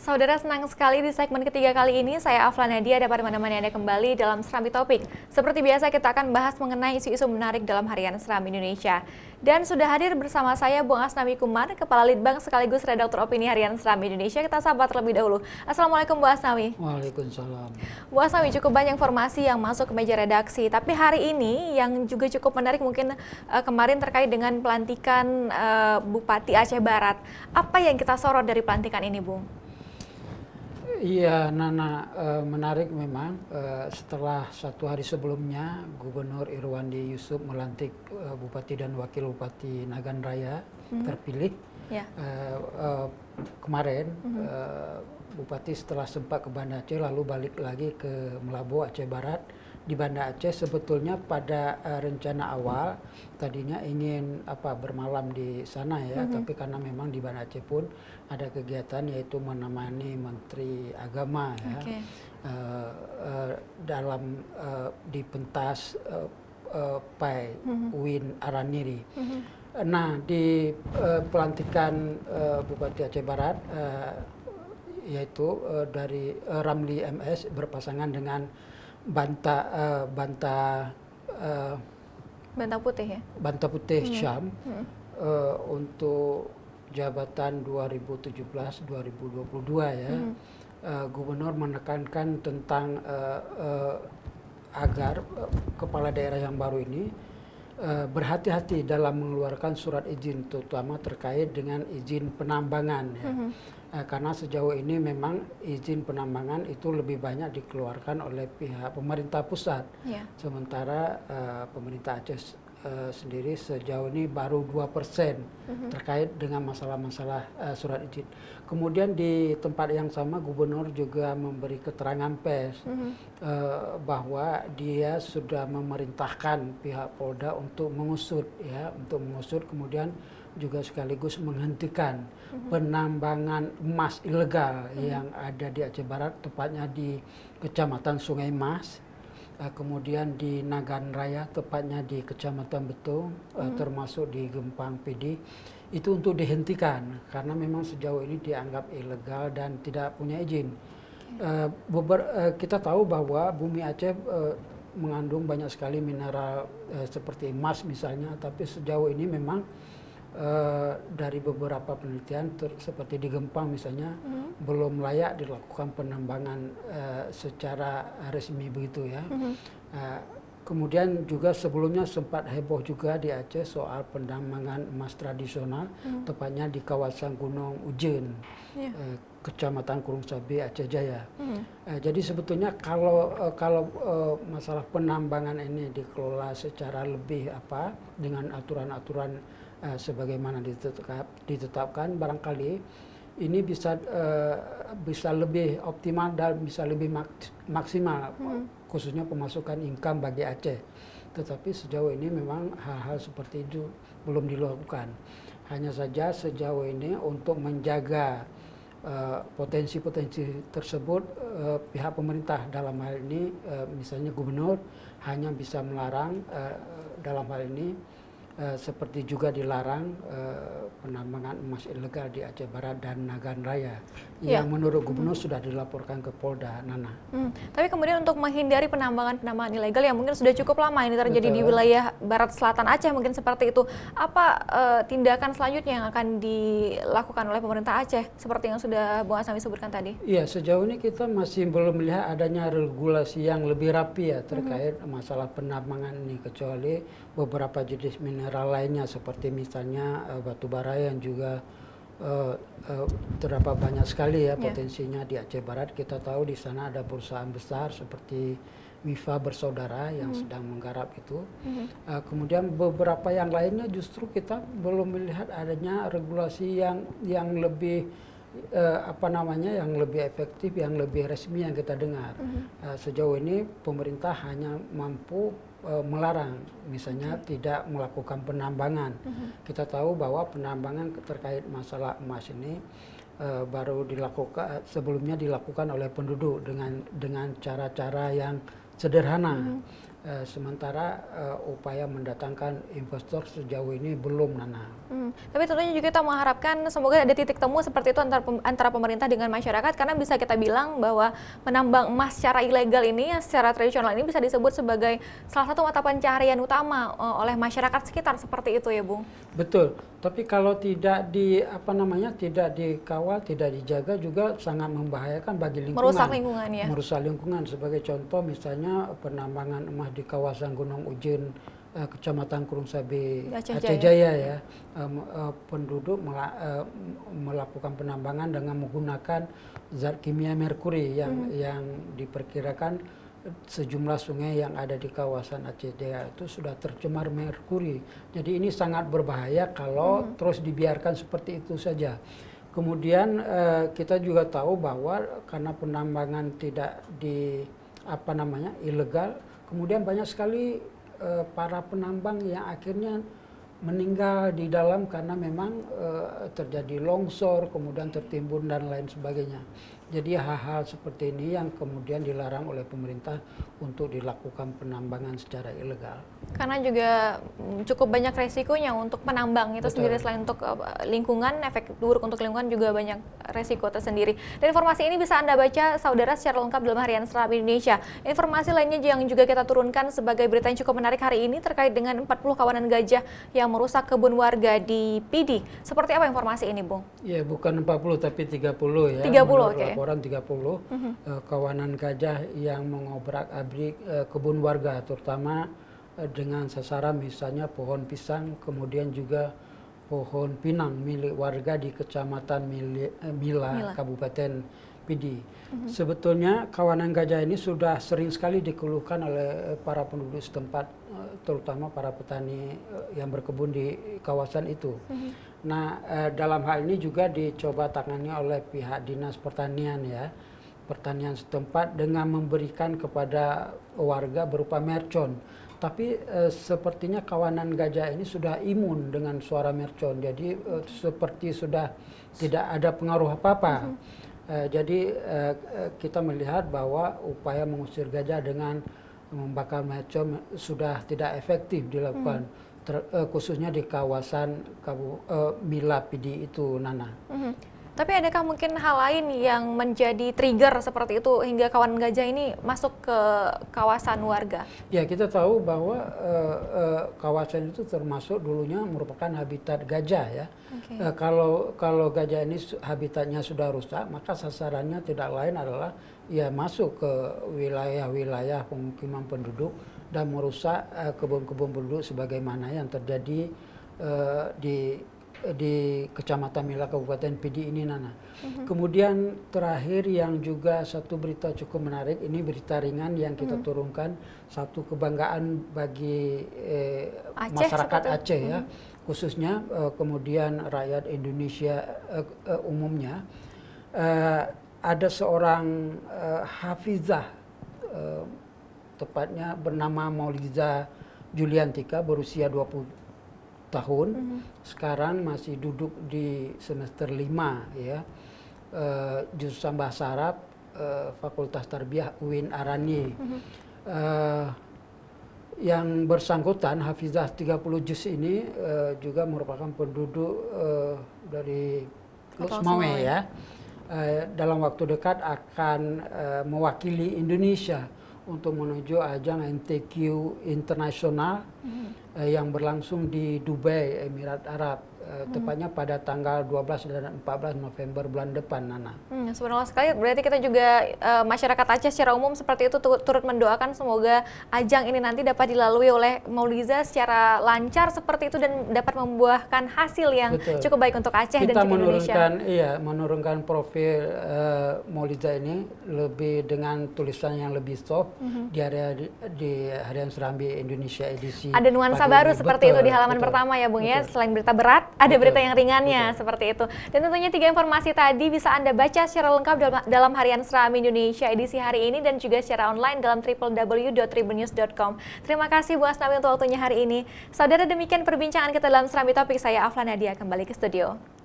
Saudara, senang sekali di segmen ketiga kali ini saya Afla Nadia dapat menemani Anda kembali dalam Serambi Topik. Seperti biasa kita akan bahas mengenai isu-isu menarik dalam Harian Serambi Indonesia. Dan sudah hadir bersama saya Bung Asnawi Kumar, Kepala Litbang sekaligus Redaktur Opini Harian Serambi Indonesia. Kita sapa terlebih dahulu. Assalamualaikum Bu Asnawi. Waalaikumsalam. Bu Asnawi, cukup banyak informasi yang masuk ke meja redaksi. Tapi hari ini yang juga cukup menarik mungkin kemarin terkait dengan pelantikan Bupati Aceh Barat. Apa yang kita sorot dari pelantikan ini, Bung? Iya, Nana, menarik memang setelah satu hari sebelumnya Gubernur Irwandi Yusuf melantik Bupati dan Wakil Bupati Nagan Raya terpilih. Kemarin Bupati setelah sempat ke Banda Aceh lalu balik lagi ke Melabu Aceh Barat. Di Banda Aceh sebetulnya pada rencana awal tadinya ingin bermalam di sana ya, tapi karena memang di Banda Aceh pun ada kegiatan yaitu menemani Menteri Agama ya, dalam di pentas Pai Uin Araniri. Nah, di pelantikan Bupati Aceh Barat yaitu dari Ramli MS berpasangan dengan Banta Putih ya? Banta Putih Syam untuk jabatan 2017-2022 ya. Gubernur menekankan tentang agar kepala daerah yang baru ini berhati-hati dalam mengeluarkan surat izin, terutama terkait dengan izin penambangan ya. Karena sejauh ini memang izin penambangan itu lebih banyak dikeluarkan oleh pihak pemerintah pusat, sementara pemerintah Aceh sendiri sejauh ini baru 2% terkait dengan masalah-masalah surat izin. Kemudian di tempat yang sama Gubernur juga memberi keterangan pers bahwa dia sudah memerintahkan pihak Polda untuk mengusut ya, kemudian juga sekaligus menghentikan penambangan emas ilegal yang ada di Aceh Barat, tepatnya di Kecamatan Sungai Mas, kemudian di Nagan Raya, tepatnya di Kecamatan Betung, termasuk di Gempang PD, itu untuk dihentikan karena memang sejauh ini dianggap ilegal dan tidak punya izin. Kita tahu bahwa bumi Aceh mengandung banyak sekali mineral seperti emas misalnya, tapi sejauh ini memang dari beberapa penelitian seperti di Gempang misalnya belum layak dilakukan penambangan secara resmi begitu ya. Kemudian juga sebelumnya sempat heboh juga di Aceh soal penambangan emas tradisional, tepatnya di kawasan Gunung Ujen, Kecamatan Kurung Sabi, Aceh Jaya. Jadi sebetulnya kalau masalah penambangan ini dikelola secara lebih dengan aturan-aturan sebagaimana ditetapkan, barangkali ini bisa lebih optimal dan bisa lebih maksimal, khususnya pemasukan income bagi Aceh. Tetapi sejauh ini memang hal-hal seperti itu belum dilakukan. Hanya saja sejauh ini untuk menjaga potensi-potensi tersebut, pihak pemerintah dalam hal ini misalnya Gubernur hanya bisa melarang dalam hal ini seperti juga dilarang penambangan emas ilegal di Aceh Barat dan Nagan Raya yang menurut Gubernur sudah dilaporkan ke Polda, Nana. Tapi kemudian untuk menghindari penambangan ilegal yang mungkin sudah cukup lama ini terjadi di wilayah Barat Selatan Aceh mungkin seperti itu, apa tindakan selanjutnya yang akan dilakukan oleh pemerintah Aceh seperti yang sudah Bung Asnawi sebutkan tadi? Iya, sejauh ini kita masih belum melihat adanya regulasi yang lebih rapi ya terkait masalah penambangan ini, kecuali beberapa jenis mineral lainnya seperti misalnya batu bara yang juga terdapat banyak sekali ya potensinya di Aceh Barat. Kita tahu di sana ada perusahaan besar seperti Wifa Bersaudara yang sedang menggarap itu. Kemudian beberapa yang lainnya justru kita belum melihat adanya regulasi yang lebih yang lebih efektif, yang lebih resmi yang kita dengar. Sejauh ini pemerintah hanya mampu melarang, misalnya tidak melakukan penambangan. Kita tahu bahwa penambangan terkait masalah emas ini baru dilakukan, sebelumnya dilakukan oleh penduduk dengan cara-cara yang sederhana. Sementara upaya mendatangkan investor sejauh ini belum, Nana. Tapi tentunya juga kita mengharapkan semoga ada titik temu seperti itu antara pemerintah dengan masyarakat, karena bisa kita bilang bahwa menambang emas secara ilegal ini, secara tradisional ini bisa disebut sebagai salah satu mata pencaharian utama oleh masyarakat sekitar, seperti itu ya, Bung? Betul. Tapi kalau tidak tidak dikawal, tidak dijaga juga sangat membahayakan bagi lingkungan. Merusak lingkungan ya. Merusak lingkungan. Sebagai contoh misalnya penambangan emas di kawasan Gunung Ujin, Kecamatan Kurungsabe, Aceh Jaya ya. Penduduk melakukan penambangan dengan menggunakan zat kimia merkuri yang diperkirakan sejumlah sungai yang ada di kawasan Aceh Jaya itu sudah tercemar merkuri. Jadi ini sangat berbahaya kalau terus dibiarkan seperti itu saja. Kemudian kita juga tahu bahwa karena penambangan tidak ilegal, kemudian banyak sekali para penambang yang akhirnya meninggal di dalam karena memang terjadi longsor, kemudian tertimbun dan lain sebagainya. Jadi hal-hal seperti ini yang kemudian dilarang oleh pemerintah untuk dilakukan penambangan secara ilegal. Karena juga cukup banyak resikonya untuk penambang itu sendiri, selain untuk lingkungan, efek buruk untuk lingkungan juga banyak resiko tersendiri. Dan informasi ini bisa Anda baca, saudara, secara lengkap dalam Harian Seram Indonesia. Informasi lainnya yang juga kita turunkan sebagai berita yang cukup menarik hari ini terkait dengan 40 kawanan gajah yang merusak kebun warga di Pidi. Seperti apa informasi ini, Bung? Ya, bukan 40 tapi 30 ya. 30, oke. Laporan 30 kawanan gajah yang mengobrak-abrik kebun warga, terutama dengan sasaran misalnya pohon pisang, kemudian juga pohon pinang milik warga di Kecamatan Mila, Kabupaten Pidi. Sebetulnya kawanan gajah ini sudah sering sekali dikeluhkan oleh para penduduk setempat, terutama para petani yang berkebun di kawasan itu. Nah, dalam hal ini juga dicoba tangani oleh pihak Dinas Pertanian ya, pertanian setempat dengan memberikan kepada warga berupa mercon. Tapi sepertinya kawanan gajah ini sudah imun dengan suara mercon, jadi seperti sudah tidak ada pengaruh apa-apa. Jadi kita melihat bahwa upaya mengusir gajah dengan membakar mercon sudah tidak efektif dilakukan. Khususnya di kawasan Mila Pidi itu, Nana. Tapi adakah mungkin hal lain yang menjadi trigger seperti itu hingga kawanan gajah ini masuk ke kawasan warga? Ya, kita tahu bahwa kawasan itu termasuk dulunya merupakan habitat gajah ya. Kalau gajah ini habitatnya sudah rusak, maka sasarannya tidak lain adalah ya masuk ke wilayah-wilayah pemukiman penduduk dan merusak kebun-kebun penduduk sebagaimana yang terjadi di Kecamatan Mila Kabupaten Pidi ini, Nana. Kemudian terakhir yang juga satu berita cukup menarik, ini berita ringan yang kita turunkan, satu kebanggaan bagi masyarakat Aceh ya, khususnya kemudian rakyat Indonesia umumnya. Ada seorang hafizah, tepatnya bernama Mauliza Juliantika, berusia 20 tahun, sekarang masih duduk di semester 5 ya, jurusan Bahasa Arab, Fakultas Tarbiyah UIN Arani. Yang bersangkutan, Hafizah 30 juz ini juga merupakan penduduk dari Lusmawe ya. Dalam waktu dekat akan mewakili Indonesia untuk menuju ajang MTQ internasional yang berlangsung di Dubai, Emirat Arab, tepatnya pada tanggal 12 dan 14 November bulan depan, Nana. Subhanallah sekali, berarti kita juga masyarakat Aceh secara umum seperti itu turut mendoakan semoga ajang ini nanti dapat dilalui oleh Mauliza secara lancar seperti itu dan dapat membuahkan hasil yang cukup baik untuk Aceh dan juga Indonesia. Menurunkan profil Mauliza ini lebih dengan tulisan yang lebih soft di Harian Serambi Indonesia edisi. Ada nuansa baru seperti itu di halaman pertama ya, Bung ya. Selain berita berat, ada berita yang ringannya seperti itu. Dan tentunya 3 informasi tadi bisa Anda baca secara lengkap dalam Harian Seram Indonesia edisi hari ini dan juga secara online dalam www.tribunnews.com. Terima kasih Bung Asnawi untuk waktunya hari ini. Saudara, demikian perbincangan kita dalam Serambi Topik. Saya Afla Nadia kembali ke studio.